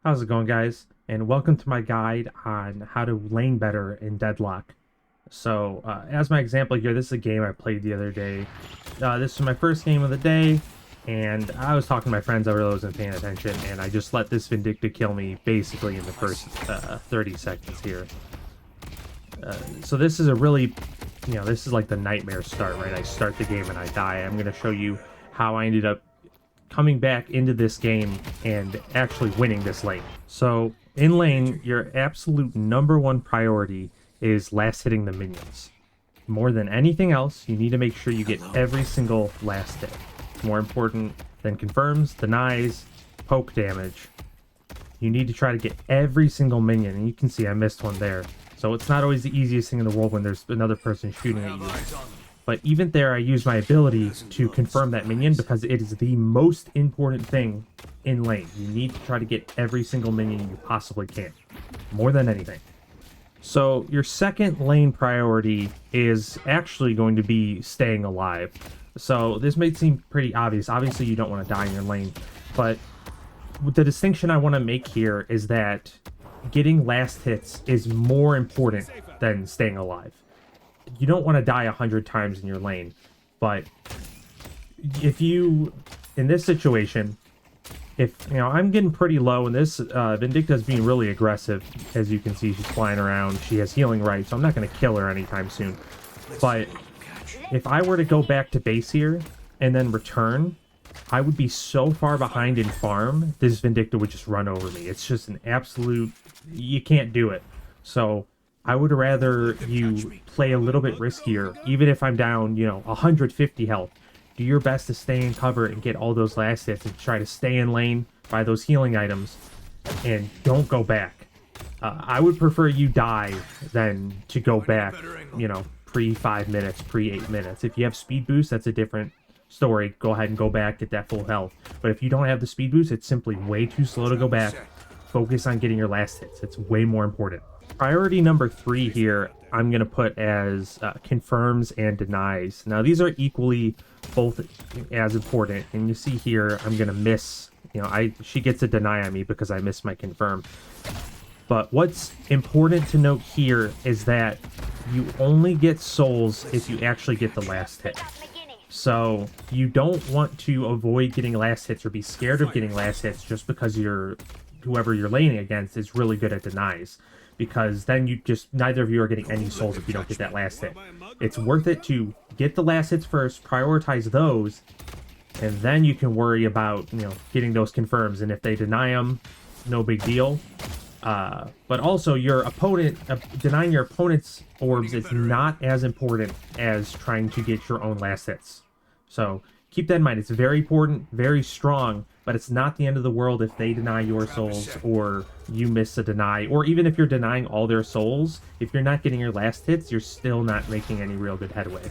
How's it going, guys? And welcome to my guide on how to lane better in Deadlock. So, as my example here, this is a game I played the other day. This was my first game of the day, and I was talking to my friends. I really wasn't paying attention, and I just let this Vindicta kill me basically in the first 30 seconds here. So this is a really, this is like the nightmare start, right? I start the game and I die. I'm going to show you how I ended up coming back into this game and actually winning this lane. So in lane, your absolute #1 priority is last hitting the minions. More than anything else, you need to make sure you get every single last hit. It's more important than confirms, denies, poke damage. You need to try to get every single minion, and you can see I missed one there. So it's not always the easiest thing in the world when there's another person shooting at you. But even there, I use my ability to confirm that minion because it is the most important thing in lane. You need to try to get every single minion you possibly can, more than anything. So your second lane priority is actually going to be staying alive. So this may seem pretty obvious. Obviously, you don't want to die in your lane, but the distinction I want to make here is that getting last hits is more important than staying alive. You don't want to die 100 times in your lane, but if you, in this situation, if, I'm getting pretty low, and this Vindicta's being really aggressive. As you can see, she's flying around. She has healing right, so I'm not going to kill her anytime soon. But if I were to go back to base here and then return, I would be so far behind in farm, this Vindicta would just run over me. It's just an absolute, you can't do it. So I would rather you play a little bit riskier, even if I'm down, 150 health. Do your best to stay in cover and get all those last hits and try to stay in lane, buy those healing items, and don't go back. I would prefer you die than to go back, pre 5 minutes, pre 8 minutes. If you have speed boost, that's a different story. Go ahead and go back, get that full health. But if you don't have the speed boost, it's simply way too slow to go back. Focus on getting your last hits. It's way more important. Priority number 3 here, I'm going to put as confirms and denies. Now, these are equally both as important. And you see here, I'm going to miss, she gets a deny on me because I missed my confirm. But what's important to note here is that you only get souls if you actually get the last hit. So you don't want to avoid getting last hits or be scared of getting last hits just because whoever you're laning against is really good at denies. Because then neither of you are getting any souls if you don't get that last hit. It's worth it to get the last hits first, prioritize those, and then you can worry about, getting those confirms. And if they deny them, no big deal. But also your opponent, denying your opponent's orbs is not as important as trying to get your own last hits. So keep that in mind. It's very important, very strong, but it's not the end of the world if they deny your souls or you miss a deny, or even if you're denying all their souls. If you're not getting your last hits, you're still not making any real good headway.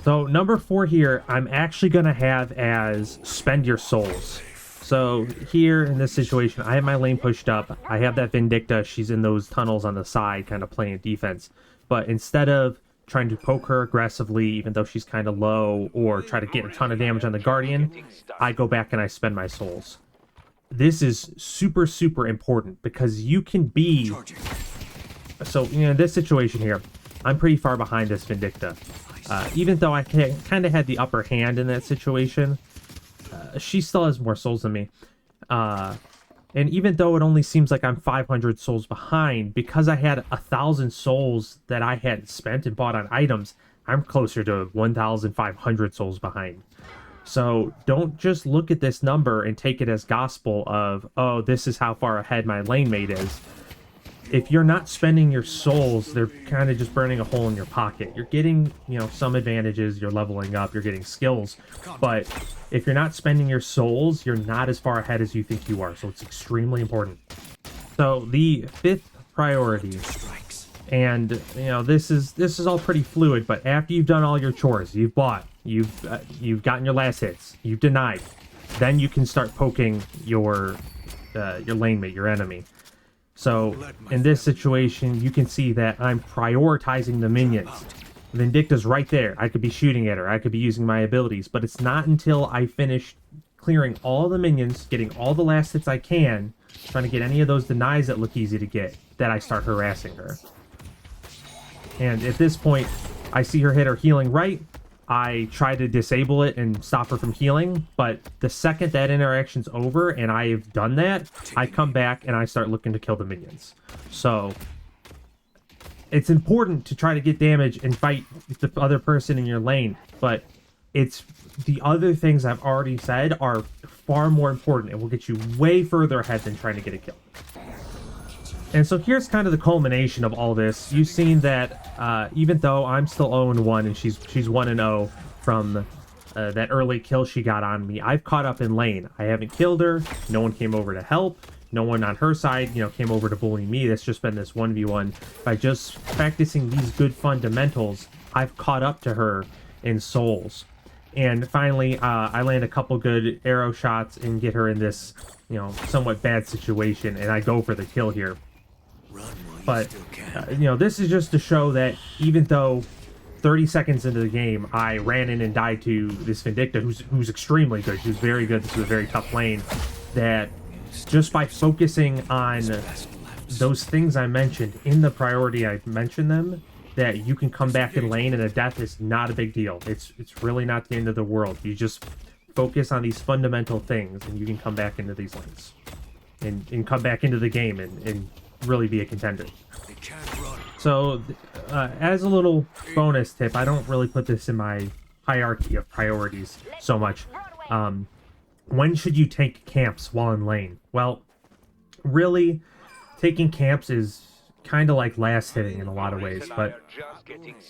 So number 4 here, I'm actually going to have as spend your souls. So here in this situation, I have my lane pushed up. I have that Vindicta. She's in those tunnels on the side, kind of playing defense. But instead of trying to poke her aggressively, even though she's kind of low, or try to get a ton of damage on the Guardian, I go back and I spend my souls. This is super, super important because you can be... So, in this situation here, I'm pretty far behind this Vindicta. Even though I kind of had the upper hand in that situation, she still has more souls than me. And even though it only seems like I'm 500 souls behind, because I had 1,000 souls that I had spent and bought on items, I'm closer to 1,500 souls behind. So don't just look at this number and take it as gospel of, oh, this is how far ahead my lane mate is. If you're not spending your souls, they're kind of just burning a hole in your pocket. You're getting, some advantages, you're leveling up, you're getting skills, but if you're not spending your souls, you're not as far ahead as you think you are, so it's extremely important. So the 5th priority, and, this is all pretty fluid, but after you've done all your chores, you've bought, you've gotten your last hits, you've denied, then you can start poking your lane mate, your enemy. So in this situation, you can see that I'm prioritizing the minions. Vindicta's right there. I could be shooting at her. I could be using my abilities. But it's not until I finish clearing all the minions, getting all the last hits I can, trying to get any of those denies that look easy to get, that I start harassing her. And at this point, I see her hit her healing right. I try to disable it and stop her from healing, but the second that interaction's over and I've done that, I come back and I start looking to kill the minions. So it's important to try to get damage and fight the other person in your lane, but it's the other things I've already said are far more important and will get you way further ahead than trying to get a kill. And so here's kind of the culmination of all this. You've seen that even though I'm still 0-1 and she's 1-0 from that early kill she got on me, I've caught up in lane. I haven't killed her. No one came over to help. No one on her side, you know, came over to bully me. It's just been this 1v1. By just practicing these good fundamentals, I've caught up to her in souls. And finally, I land a couple good arrow shots and get her in this, you know, somewhat bad situation, and I go for the kill here. But, you know, this is just to show that even though 30 seconds into the game, I ran in and died to this Vindicta, who's extremely good. She's very good. This is a very tough lane. That just by focusing on those things I mentioned in the priority I mentioned them, that you can come back in lane and a death is not a big deal. It's really not the end of the world. You just focus on these fundamental things and you can come back into these lanes. And come back into the game and really be a contender. So, as a little bonus tip, I don't really put this in my hierarchy of priorities so much. When should you take camps while in lane? Well, really, taking camps is kind of like last hitting in a lot of ways, but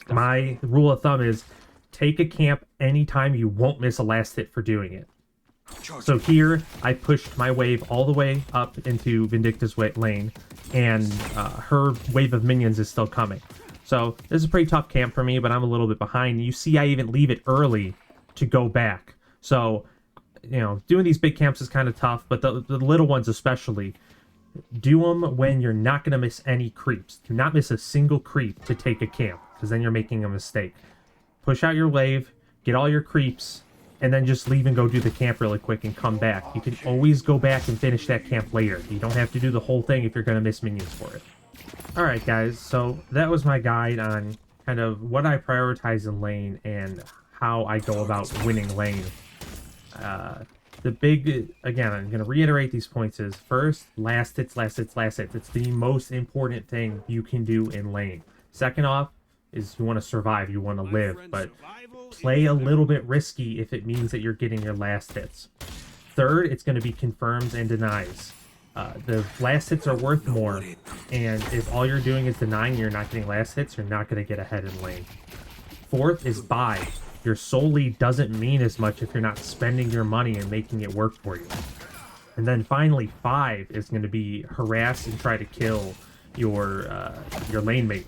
my rule of thumb is take a camp anytime you won't miss a last hit for doing it. So here, I pushed my wave all the way up into Vindicta's lane, and her wave of minions is still coming. So this is a pretty tough camp for me, but I'm a little bit behind. You see I even leave it early to go back. So, you know, doing these big camps is kind of tough, but the little ones especially, do them when you're not going to miss any creeps. Do not miss a single creep to take a camp, because then you're making a mistake. Push out your wave, get all your creeps, and then just leave and go do the camp really quick and come back. You can always go back and finish that camp later. You don't have to do the whole thing if you're going to miss minions for it. Alright guys, so that was my guide on kind of what I prioritize in lane and how I go about winning lane. The big, again, I'm going to reiterate these points is, first, last hits, last hits, last hits. It's the most important thing you can do in lane. Second off is you want to survive, you want to live, but play a little bit risky if it means that you're getting your last hits. Third, it's going to be confirms and denies. The last hits are worth more, and if all you're doing is denying you're not getting last hits, you're not going to get ahead in lane. Fourth is buy. Your soul lead doesn't mean as much if you're not spending your money and making it work for you. And then finally, 5 is going to be harass and try to kill your lane mate.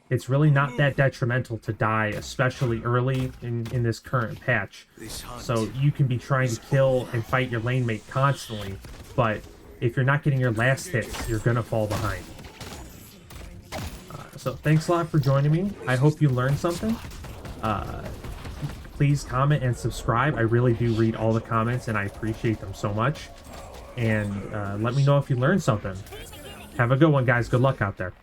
It's really not that detrimental to die, especially early in this current patch. So you can be trying to kill and fight your lane mate constantly, but if you're not getting your last hits, you're going to fall behind. So thanks a lot for joining me. I hope you learned something. Please comment and subscribe. I really do read all the comments and I appreciate them so much. And let me know if you learned something. Have a good one, guys. Good luck out there.